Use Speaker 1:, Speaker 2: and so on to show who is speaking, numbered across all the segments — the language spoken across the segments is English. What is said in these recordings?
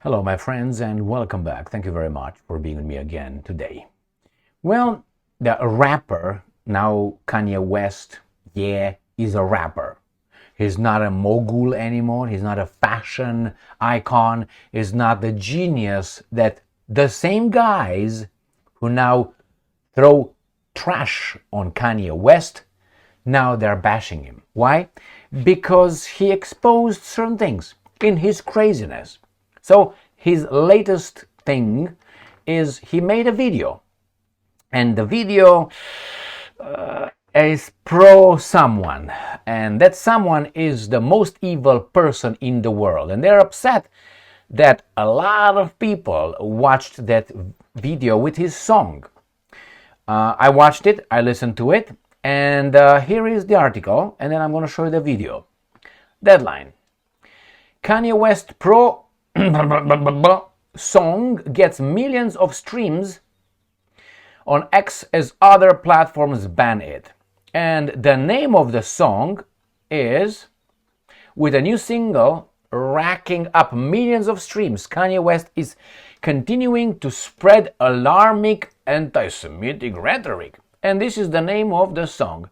Speaker 1: Hello, my friends, and welcome back. Thank you very much for being with me again today. Well, the rapper, now Kanye West, is a rapper. He's not a mogul anymore. He's not a fashion icon. He's not the genius that the same guys who now throw trash on Kanye West, now they're bashing him. Why? Because he exposed certain things in his craziness. So his latest thing is he made a video, and the video is pro someone, and that someone is the most evil person in the world, and they're upset that a lot of people watched that video with his song. I watched it, I listened to it, and here is the article, and then I'm going to show you the video. Deadline: Kanye West pro song gets millions of streams on X as other platforms ban it. And the name of the song is, with a new single racking up millions of streams, Kanye West is continuing to spread alarming anti-Semitic rhetoric. And this is the name of the song.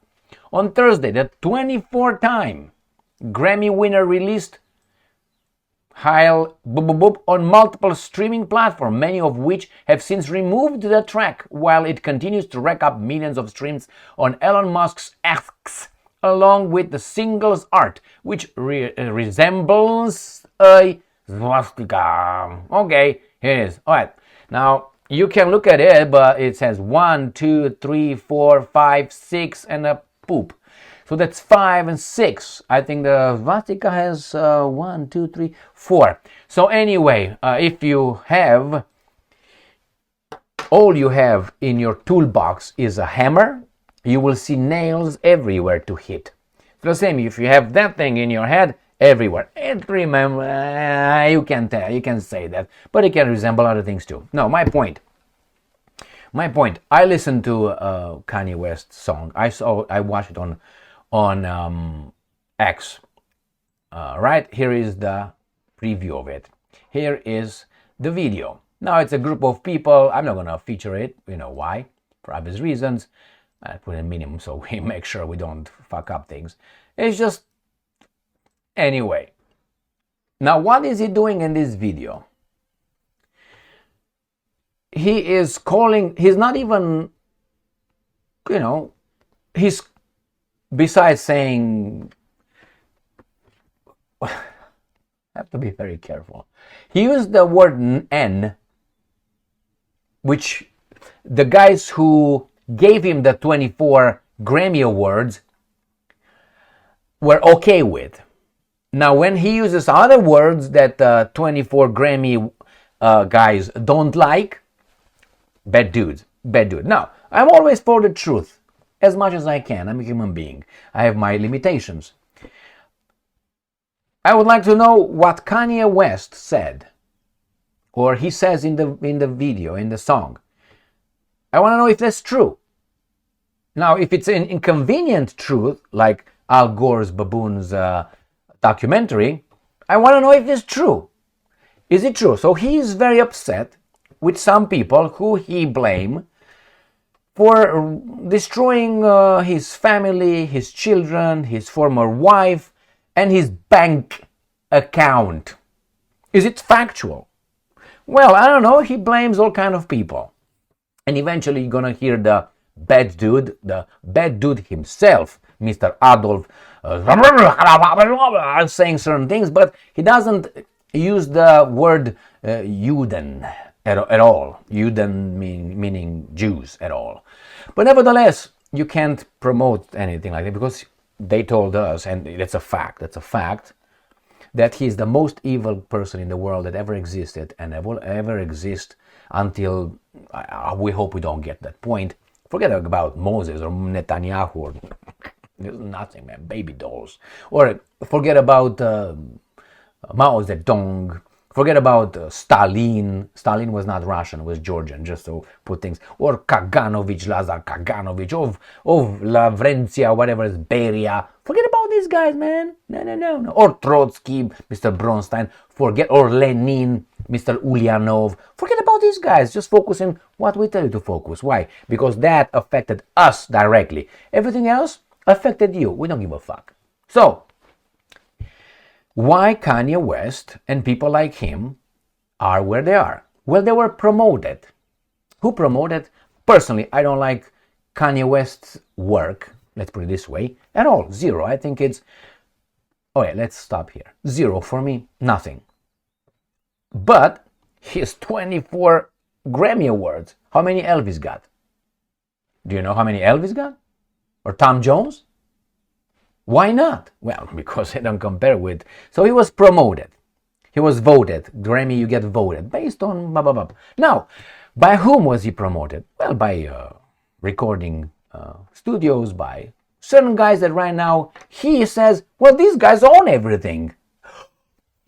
Speaker 1: On Thursday, the 24-time Grammy winner released Heil on multiple streaming platforms, many of which have since removed the track, while it continues to rack up millions of streams on Elon Musk's X, along with the single's art, which resembles a swastika. Okay, here it is. All right, now you can look at it, but it says 1, 2, 3, 4, 5, 6, and a poop. So that's 5 and 6. I think the swastika has 1, 2, 3, 4. So anyway, if you have, all you have in your toolbox is a hammer, you will see nails everywhere to hit. So the same, if you have that thing in your head, everywhere. And remember, you can say that, but it can resemble other things too. No, my point. I listened to Kanye West's song. I watched it on X. Right, here is the preview of it. Here is the video. Now it's a group of people. I'm not gonna feature it. You know why? For obvious reasons. I put a minimum so we make sure we don't fuck up things. It's just, anyway. Now what is he doing in this video? He is calling, he's not even, he's, besides saying, I have to be very careful. He used the word N, which the guys who gave him the 24 Grammy Awards were okay with. Now, when he uses other words that 24 Grammy guys don't like, bad dude. Now, I'm always for the truth. As much as I can. I'm a human being. I have my limitations. I would like to know what Kanye West said, or he says in the video, in the song. I want to know if that's true. Now, if it's an inconvenient truth, like Al Gore's Baboon's documentary, I want to know if it's true. Is it true? So he is very upset with some people who he blames for destroying his family, his children, his former wife, and his bank account. Is it factual? Well, I don't know. He blames all kind of people. And eventually you're gonna hear the bad dude himself, Mr. Adolf, saying certain things, but he doesn't use the word Juden at all. Juden meaning Jews at all. But nevertheless, you can't promote anything like that because they told us, and that's a fact, that he's the most evil person in the world that ever existed and will ever exist until, we hope we don't get that point. Forget about Moses or Netanyahu or there's nothing, man, baby dolls. Or forget about Mao Zedong. Forget about Stalin. Stalin was not Russian, was Georgian, just to put things. Or Kaganovich, Lazar Kaganovich, of Lavrencia, whatever is Beria. Forget about these guys, man. No. Or Trotsky, Mr. Bronstein. Forget, or Lenin. Mr. Ulyanov. Forget about these guys. Just focus on what we tell you to focus. Why? Because that affected us directly. Everything else affected you. We don't give a fuck. So, why Kanye West and people like him are where they are? Well, they were promoted. Who promoted? Personally, I don't like Kanye West's work, let's put it this way, at all. Zero. I think it's... Okay, let's stop here. Zero for me, nothing. But he has 24 Grammy Awards. How many Elvis got? Do you know how many Elvis got? Or Tom Jones? Why not? Well, because I don't compare with... So he was promoted. He was voted. Grammy, you get voted based on blah, blah, blah. Now, by whom was he promoted? Well, by recording studios, by certain guys that right now he says, well, these guys own everything.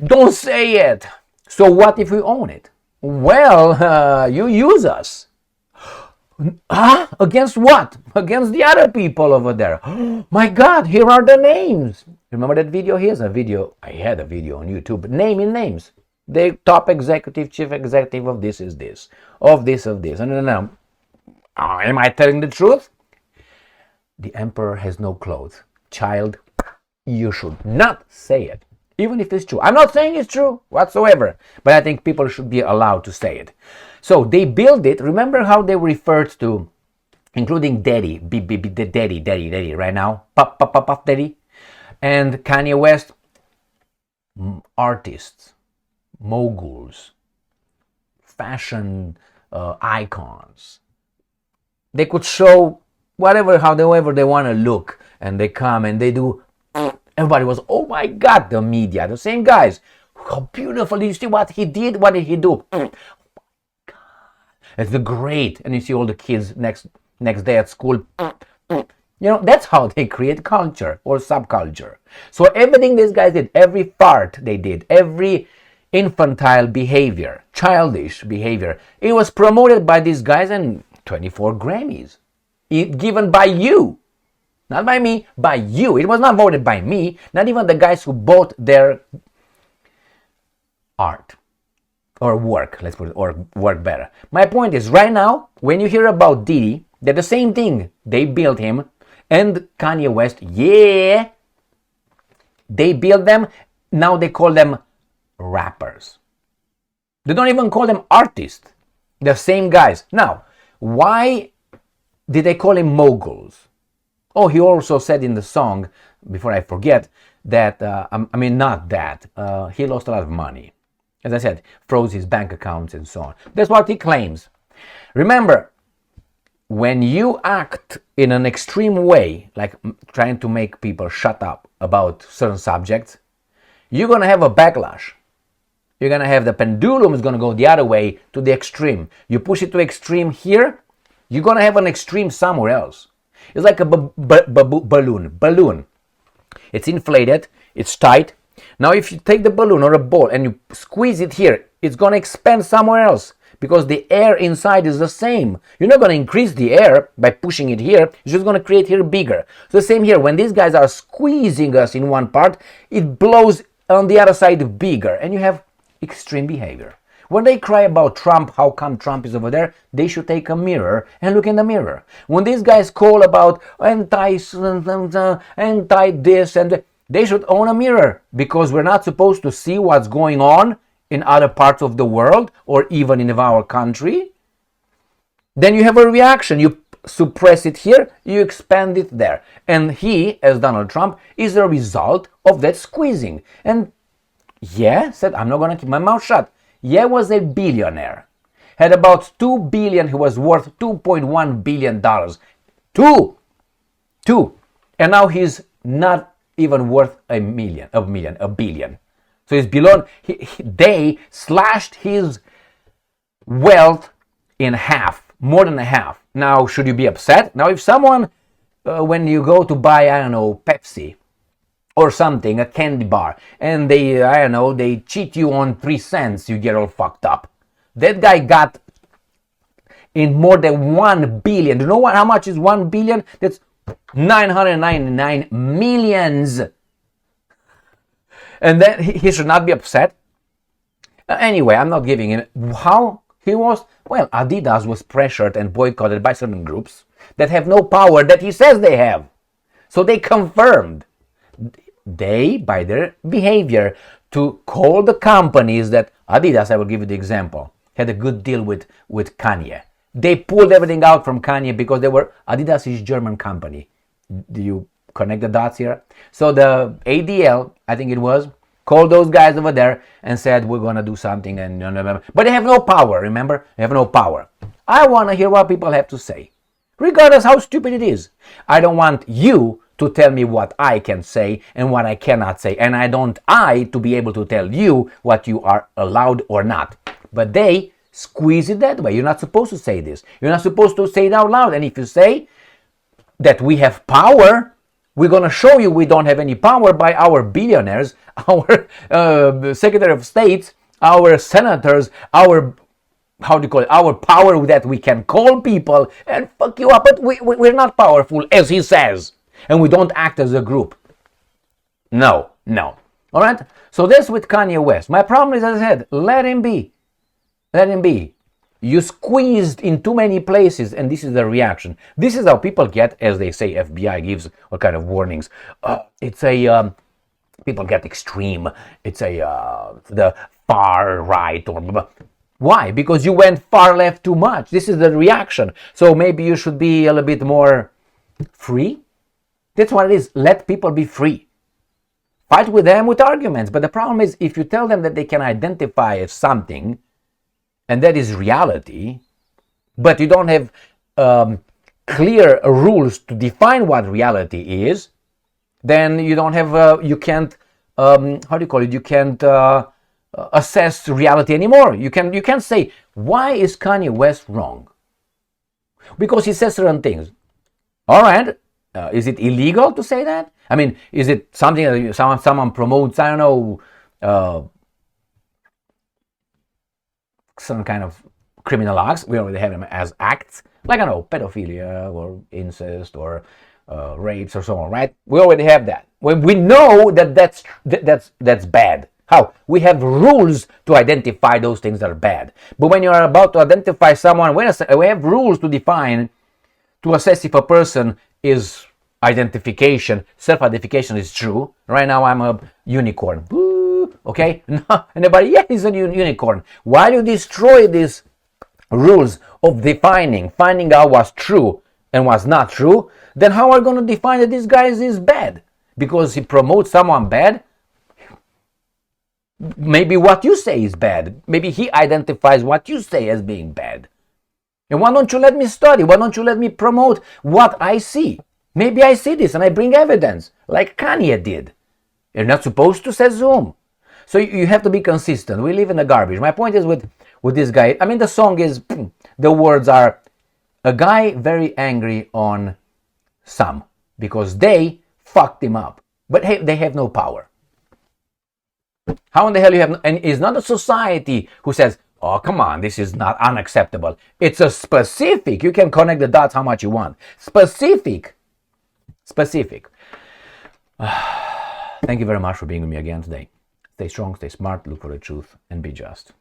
Speaker 1: Don't say it. So what if we own it? Well, you use us. Against what? Against the other people over there. My God, here are the names. Remember that video? Here's a video. I had a video on YouTube. Naming names. The top executive, chief executive of this is this. Of this, of this. And then, am I telling the truth? The emperor has no clothes. Child, you should not say it. Even if it's true. I'm not saying it's true whatsoever. But I think people should be allowed to say it. So they built it. Remember how they referred to, including Daddy, the Daddy, right now? Puff, puff, puff, puff, Daddy. And Kanye West, artists, moguls, fashion icons. They could show however they want to look. And they come and they do. Everybody was, oh my God, the media, the same guys. How beautiful. Did you see what he did? What did he do? It's the great. And you see all the kids next day at school. You know, that's how they create culture or subculture. So everything these guys did, every fart they did, every infantile behavior, childish behavior, it was promoted by these guys and 24 Grammys. Given by you. Not by me, by you. It was not voted by me, not even the guys who bought their art. Or work, let's put it, or work better. My point is, right now, when you hear about Diddy, they're the same thing. They built him, and Kanye West, yeah, they built them, now they call them rappers. They don't even call them artists. The same guys. Now, why did they call him moguls? Oh, he also said in the song, before I forget, that, not that, he lost a lot of money. As I said, froze his bank accounts and so on. That's what he claims. Remember, when you act in an extreme way, like trying to make people shut up about certain subjects, you're going to have a backlash. You're going to have the pendulum is going to go the other way to the extreme. You push it to extreme here, you're going to have an extreme somewhere else. It's like a balloon. It's inflated, it's tight. Now if you take the balloon or a ball and you squeeze it here, it's going to expand somewhere else because the air inside is the same. You're not going to increase the air by pushing it here. You're just going to create here bigger. So the same here. When these guys are squeezing us in one part, it blows on the other side bigger and you have extreme behavior. When they cry about Trump, how come Trump is over there, they should take a mirror and look in the mirror. When these guys call about anti-this and they should own a mirror because we're not supposed to see what's going on in other parts of the world or even in our country. Then you have a reaction. You suppress it here, you expand it there. And he, as Donald Trump, is a result of that squeezing. And said, I'm not going to keep my mouth shut. Was a billionaire. Had about $2 billion. He was worth $2.1 billion. Two. And now he's not even worth a billion. So he's below, they slashed his wealth in half, more than a half. Now, should you be upset? Now, if someone, when you go to buy, Pepsi or something, a candy bar, and they cheat you on 3 cents, you get all fucked up. That guy got in more than 1 billion. Do you know how much is 1 billion? That's 999 millions. And then he should not be upset. Anyway, I'm not giving him how he was. Well, Adidas was pressured and boycotted by certain groups that have no power that he says they have. So they confirmed, they, by their behavior, to call the companies that Adidas, I will give you the example, had a good deal with Kanye. They pulled everything out from Kanye because Adidas is a German company. Do you connect the dots here? So the ADL, I think it was, called those guys over there and said, we're going to do something. But they have no power, remember? They have no power. I want to hear what people have to say, regardless how stupid it is. I don't want you to tell me what I can say and what I cannot say. And I to be able to tell you what you are allowed or not. But they squeeze it that way. You're not supposed to say this. You're not supposed to say it out loud. And if you say that we have power, we're going to show you we don't have any power by our billionaires, our Secretary of States, our senators, our our power that we can call people and fuck you up. But we're not powerful, as he says. And we don't act as a group. No. All right? So this with Kanye West. My problem is, as I said, let him be. Let him be. You squeezed in too many places, and this is the reaction. This is how people get, as they say, FBI gives what kind of warnings. People get extreme. It's the far right or blah, blah. Why? Because you went far left too much. This is the reaction. So maybe you should be a little bit more free. That's what it is. Let people be free. Fight with them with arguments. But the problem is, if you tell them that they can identify as something, and that is reality, but you don't have clear rules to define what reality is, then you don't have, you can't, you can't assess reality anymore. You can't say, why is Kanye West wrong? Because he says certain things. All right, is it illegal to say that? I mean, is it something that someone promotes, I don't know, some kind of criminal acts? We already have them as acts, like, I don't know, pedophilia or incest or rapes or so on, right? We already have that. When we know that that's bad. How? We have rules to identify those things that are bad. But when you are about to identify someone, we have rules to define, to assess if a person is self-identification is true. Right now I'm a unicorn. Woo, okay? No, anybody? Yeah, he's a unicorn. While you destroy these rules of finding out what's true and what's not true, then how are you going to define that this guy is bad? Because he promotes someone bad? Maybe what you say is bad. Maybe he identifies what you say as being bad. And why don't you let me study? Why don't you let me promote what I see? Maybe I see this and I bring evidence, like Kanye did. You're not supposed to say Zoom. So you have to be consistent. We live in the garbage. My point is with this guy, I mean, the song is, the words are, a guy very angry on some, because they fucked him up. But hey, they have no power. How in the hell you have, and it's not a society who says, oh, come on, this is not unacceptable. It's a specific, you can connect the dots how much you want. Specific. Thank you very much for being with me again today. Stay strong, stay smart, look for the truth, and be just.